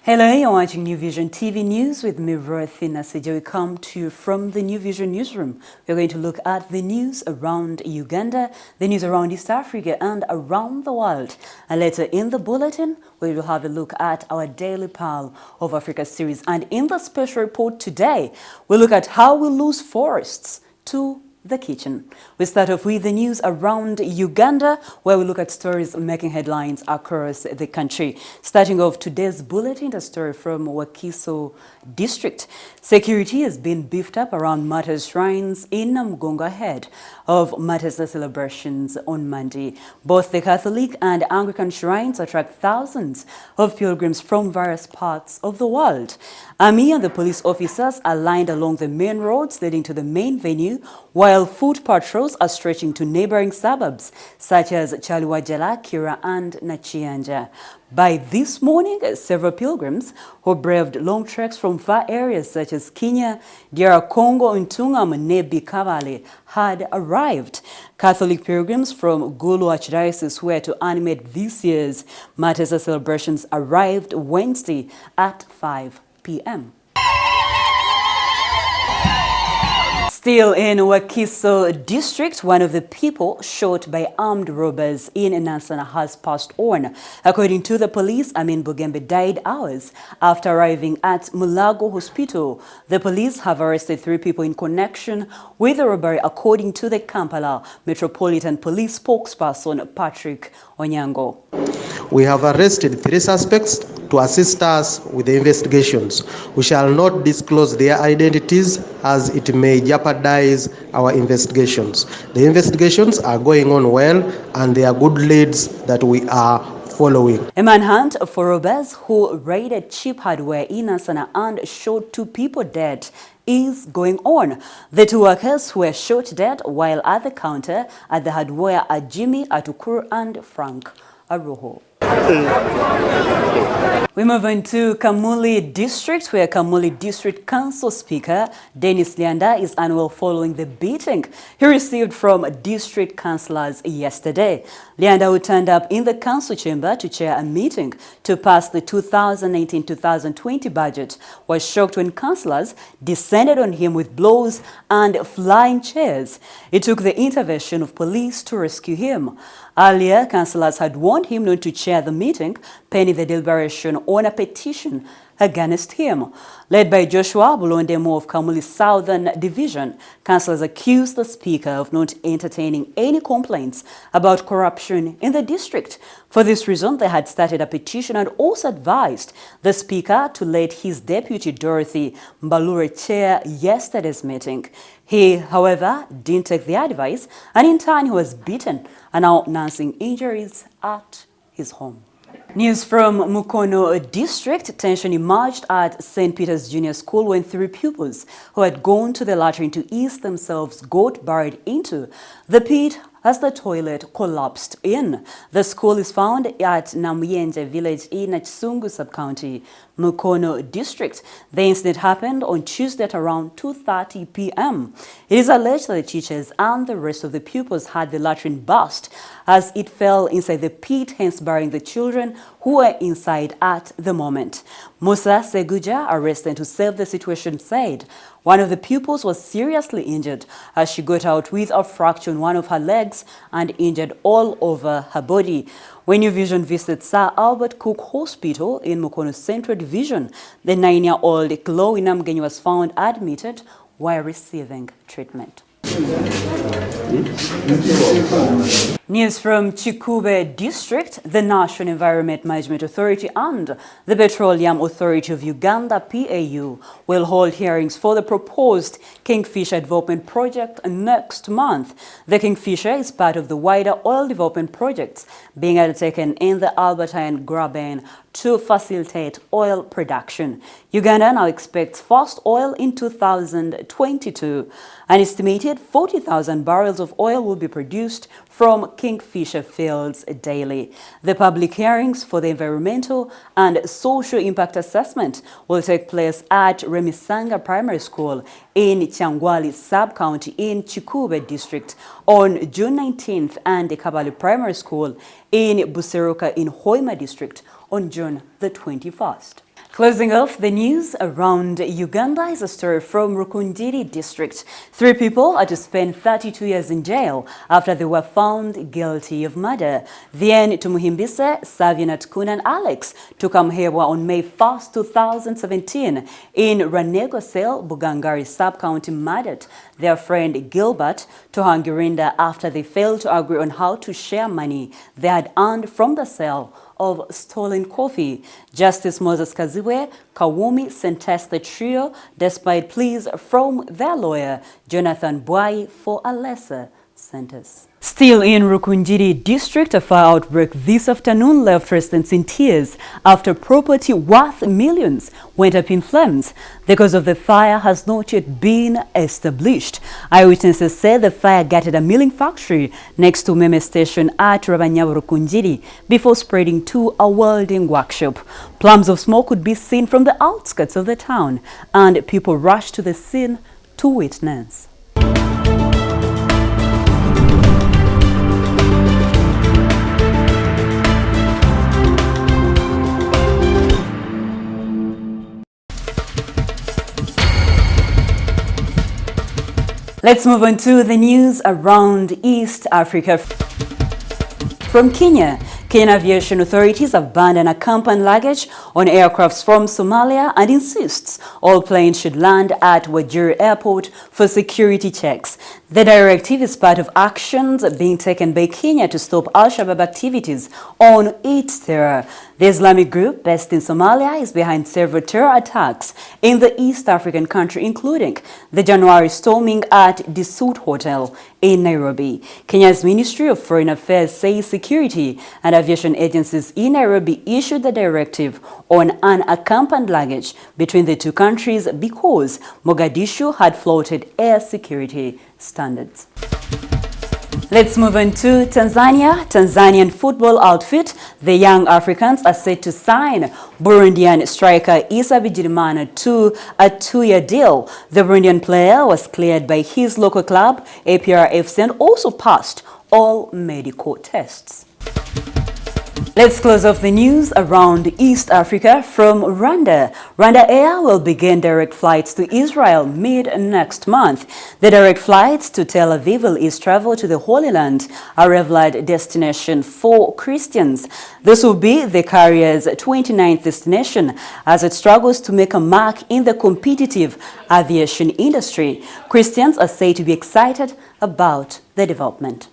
Hello, you're watching New Vision TV News with me, Ruthina Seja. We come to you from the New Vision newsroom. We're going to look at the news around Uganda, the news around East Africa and around the world. And later in the bulletin, we will have a look at our Daily Pal of Africa series. And in the special report today, we'll look at how we lose forests to the kitchen. We start off with the news around Uganda, where we look at stories making headlines across the country. Starting off today's bulletin, a story from Wakiso district. Security has been beefed up around Martyrs shrines in Namugongo ahead of Martyrs celebrations on Monday. Both the Catholic and Anglican shrines attract thousands of pilgrims from various parts of the world. Army and the police officers are lined along the main roads leading to the main venue, while foot patrols are stretching to neighboring suburbs such as Chaliwajala, Kira and Nachianja. By this morning, several pilgrims who braved long treks from far areas such as Kenya, DR Congo, Ntungam, Nebi, Kamuli had arrived. Catholic pilgrims from Gulu Archdiocese were to animate this year's Martyrs celebrations arrived Wednesday at 5 p.m. Still in Wakiso district, one of the people shot by armed robbers in Nansana has passed on. According to the police, Amin Bugembe died hours after arriving at Mulago Hospital. The police have arrested 3 people in connection with the robbery, according to the Kampala Metropolitan Police spokesperson Patrick Onyango. We have arrested 3 suspects to assist us with the investigations. We shall not disclose their identities as it may jeopardize our investigations. The investigations are going on well and they are good leads that we are following. A manhunt for robbers who raided cheap hardware in Nansana and shot 2 people dead is going on. The 2 workers were shot dead while at the counter at the hardware are Jimmy Atukuru and Frank Aroho. We move on to Kamuli district, where Kamuli district council speaker Dennis Lyanda is unwell following the beating he received from district councillors yesterday. Lyanda, who turned up in the council chamber to chair a meeting to pass the 2019-2020 budget, was shocked when councillors descended on him with blows and flying chairs. It took the intervention of police to rescue him. Earlier, councillors had warned him not to chair the meeting, pending the deliberation on a petition against him. Led by Joshua Bulondemo of Kamuli's Southern Division, councillors accused the speaker of not entertaining any complaints about corruption in the district. For this reason, they had started a petition and also advised the speaker to let his deputy Dorothy Mbalure chair yesterday's meeting. He, however, didn't take the advice, and in turn he was beaten and now nursing injuries at his home. News from Mukono district. Tension emerged at St. Peter's Junior School when 3 pupils who had gone to the latrine to ease themselves got buried into the pit as the toilet collapsed in. The school is found at Namuyenje village in Chisungu sub-county, Mukono district. The incident happened on Tuesday at around 2:30 p.m. It is alleged that the teachers and the rest of the pupils had the latrine burst as it fell inside the pit, hence burying the children who were inside at the moment. Musa Seguja, a resident who saved the situation, said one of the pupils was seriously injured as she got out with a fracture in one of her legs and injured all over her body. When New Vision visited Sir Albert Cook Hospital in Mukono Central Division, the 9-year-old Chloe Namgenyi was found admitted while receiving treatment. News from Chikube district. The National Environment Management Authority and the Petroleum Authority of Uganda PAU will hold hearings for the proposed Kingfisher development project next month. The Kingfisher is part of the wider oil development projects being undertaken in the Albertine Graben to facilitate oil production. Uganda now expects first oil in 2022. An estimated 40,000 barrels of oil will be produced from Kingfisher fields daily. The public hearings for the environmental and social impact assessment will take place at Remisanga Primary School in Changwali Sub-County in Chikube District on June 19th and the Kabali Primary School in Buseruka in Hoima District on June the 21st. Closing off the news around Uganda is a story from Rukungiri district. 3 people are to spend 32 years in jail after they were found guilty of murder. Then Tumuhimbise, Savinat Kun and Alex Tukamhewa on May 1st, 2017 in Ranegosel, Bugangari sub-county murdered their friend Gilbert Tohangirinda after they failed to agree on how to share money they had earned from the sale of stolen coffee. Justice Moses Kaziwe Kawumi sentenced the trio despite pleas from their lawyer Jonathan Bwai for a lesser sentence. Still in Rukungiri district, a fire outbreak this afternoon left residents in tears after property worth millions went up in flames. The cause of the fire has not yet been established. Eyewitnesses said the fire gutted a milling factory next to Meme station at Rabanyabu Rukungiri before spreading to a welding workshop. Plumes of smoke could be seen from the outskirts of the town, and people rushed to the scene to witness. Let's move on to the news around East Africa. From Kenya, Kenyan aviation authorities have banned unaccompanied luggage on aircrafts from Somalia and insists all planes should land at Wajir Airport for security checks. The directive is part of actions being taken by Kenya to stop Al-Shabaab activities on its terror. The Islamic group based in Somalia is behind several terror attacks in the East African country, including the January storming at the Sud Hotel in Nairobi. Kenya's Ministry of Foreign Affairs says security and aviation agencies in Nairobi issued the directive on unaccompanied luggage between the two countries because Mogadishu had flouted air security standards. Let's move on to Tanzania. Tanzanian football outfit, the Young Africans, are set to sign Burundian striker Issa Bigirimana to a 2-year deal. The Burundian player was cleared by his local club, APRFC, and also passed all medical tests. Let's close off the news around East Africa from Rwanda. Rwanda Air will begin direct flights to Israel mid-next month. The direct flights to Tel Aviv will ease travel to the Holy Land, a revered destination for Christians. This will be the carrier's 29th destination as it struggles to make a mark in the competitive aviation industry. Christians are said to be excited about the development.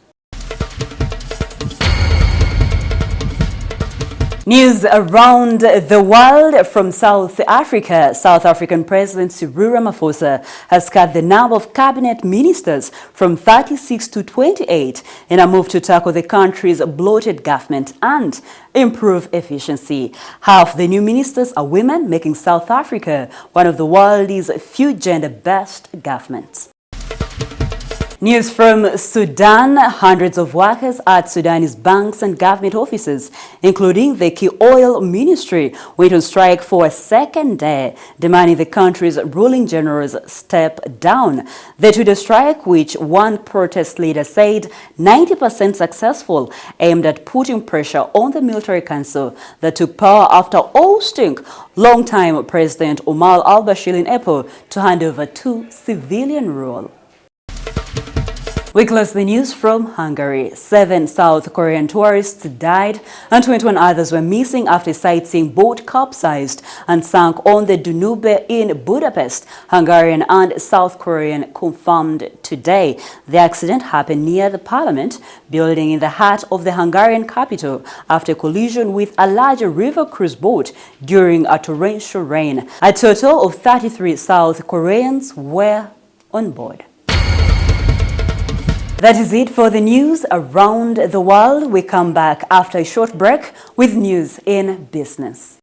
News around the world from South Africa. South African President Cyril Ramaphosa has cut the number of cabinet ministers from 36 to 28 in a move to tackle the country's bloated government and improve efficiency. Half the new ministers are women, making South Africa one of the world's few gender-based governments. News from Sudan. Hundreds of workers at Sudanese banks and government offices, including the key oil ministry, went on strike for a second day, demanding the country's ruling generals step down. The two-day strike, which one protest leader said 90% successful, aimed at putting pressure on the military council that took power after ousting longtime President Omar al-Bashir in April to hand over to civilian rule. We close the news from Hungary. 7 South Korean tourists died and 21 others were missing after a sightseeing boat capsized and sank on the Danube in Budapest. Hungarian and South Korean confirmed today. The accident happened near the Parliament building in the heart of the Hungarian capital after collision with a larger river cruise boat during a torrential rain. A total of 33 South Koreans were on board. That is it for the news around the world. We come back after a short break with news in business.